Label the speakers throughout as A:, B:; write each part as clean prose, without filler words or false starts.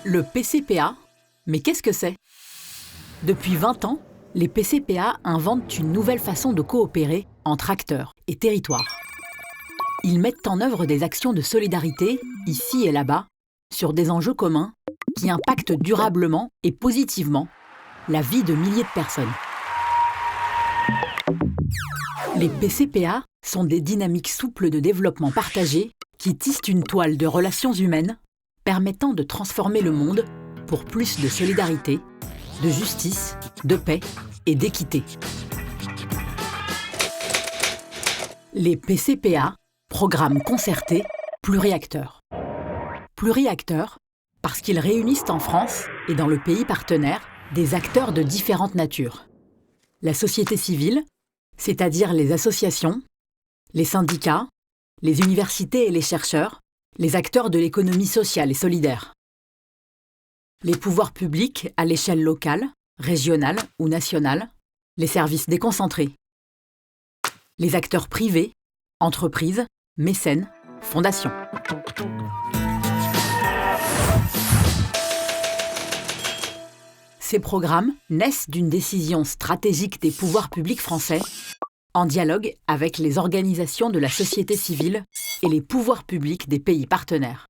A: Le PCPA, mais qu'est-ce que c'est? Depuis 20 ans, les PCPA inventent une nouvelle façon de coopérer entre acteurs et territoires. Ils mettent en œuvre des actions de solidarité, ici et là-bas, sur des enjeux communs qui impactent durablement et positivement la vie de milliers de personnes. Les PCPA sont des dynamiques souples de développement partagé qui tissent une toile de relations humaines permettant de transformer le monde pour plus de solidarité, de justice, de paix et d'équité. Les PCPA, programmes concertés, pluriacteurs. Pluriacteurs parce qu'ils réunissent en France et dans le pays partenaire des acteurs de différentes natures. La société civile, c'est-à-dire les associations, les syndicats, les universités et les chercheurs, les acteurs de l'économie sociale et solidaire. Les pouvoirs publics à l'échelle locale, régionale ou nationale, les services déconcentrés. Les acteurs privés, entreprises, mécènes, fondations. Ces programmes naissent d'une décision stratégique des pouvoirs publics français, en dialogue avec les organisations de la société civile et les pouvoirs publics des pays partenaires.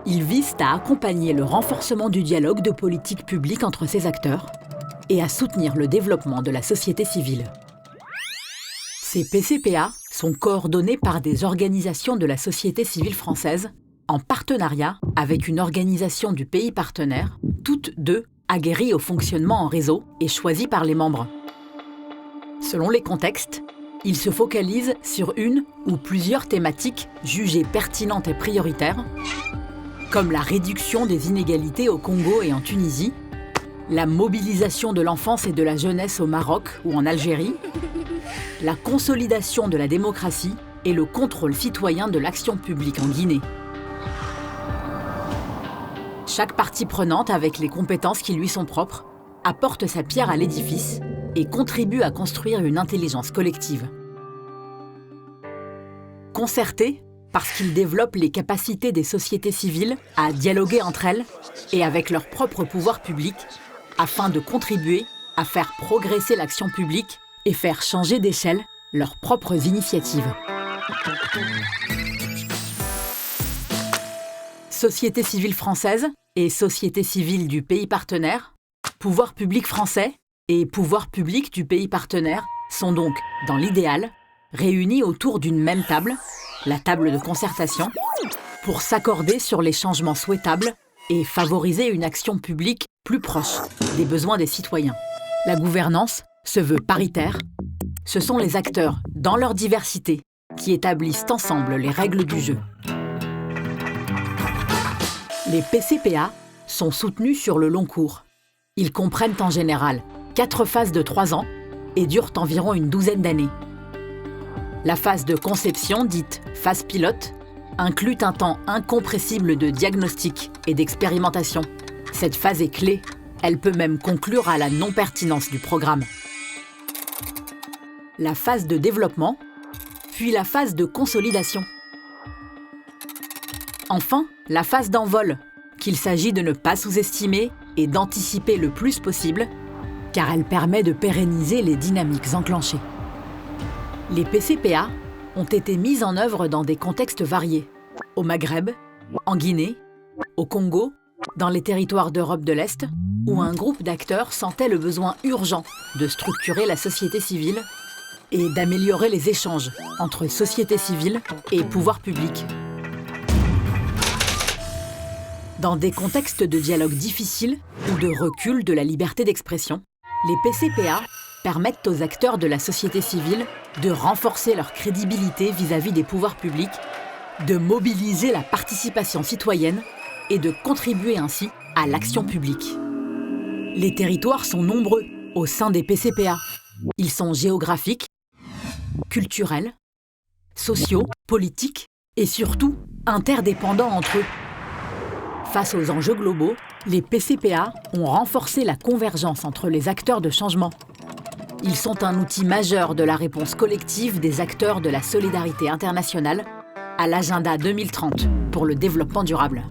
A: Ils visent à accompagner le renforcement du dialogue de politique publique entre ces acteurs et à soutenir le développement de la société civile. Ces PCPA sont coordonnés par des organisations de la société civile française en partenariat avec une organisation du pays partenaire, toutes deux aguerries au fonctionnement en réseau et choisies par les membres. Selon les contextes, ils se focalisent sur une ou plusieurs thématiques jugées pertinentes et prioritaires, comme la réduction des inégalités au Congo et en Tunisie, la mobilisation de l'enfance et de la jeunesse au Maroc ou en Algérie, la consolidation de la démocratie et le contrôle citoyen de l'action publique en Guinée. Chaque partie prenante, avec les compétences qui lui sont propres, apporte sa pierre à l'édifice et contribue à construire une intelligence collective. Concertés, parce qu'ils développent les capacités des sociétés civiles à dialoguer entre elles et avec leur propre pouvoir public, afin de contribuer à faire progresser l'action publique et faire changer d'échelle leurs propres initiatives. Société civile française et société civile du pays partenaire, pouvoir public français et pouvoir public du pays partenaire sont donc, dans l'idéal, réunis autour d'une même table, la table de concertation, pour s'accorder sur les changements souhaitables et favoriser une action publique plus proche des besoins des citoyens. La gouvernance se veut paritaire. Ce sont les acteurs, dans leur diversité, qui établissent ensemble les règles du jeu. Les PCPA sont soutenus sur le long cours. Ils comprennent en général 4 phases de 3 ans et durent environ une douzaine d'années. La phase de conception, dite phase pilote, inclut un temps incompressible de diagnostic et d'expérimentation. Cette phase est clé. Elle peut même conclure à la non-pertinence du programme. La phase de développement, puis la phase de consolidation. Enfin, la phase d'envol, qu'il s'agit de ne pas sous-estimer et d'anticiper le plus possible, car elle permet de pérenniser les dynamiques enclenchées. Les PCPA ont été mis en œuvre dans des contextes variés, au Maghreb, en Guinée, au Congo, dans les territoires d'Europe de l'Est, où un groupe d'acteurs sentait le besoin urgent de structurer la société civile et d'améliorer les échanges entre société civile et pouvoir public. Dans des contextes de dialogue difficiles ou de recul de la liberté d'expression, les PCPA permettent aux acteurs de la société civile de renforcer leur crédibilité vis-à-vis des pouvoirs publics, de mobiliser la participation citoyenne et de contribuer ainsi à l'action publique. Les territoires sont nombreux au sein des PCPA. Ils sont géographiques, culturels, sociaux, politiques et surtout interdépendants entre eux. Face aux enjeux globaux, les PCPA ont renforcé la convergence entre les acteurs de changement. Ils sont un outil majeur de la réponse collective des acteurs de la solidarité internationale à l'agenda 2030 pour le développement durable.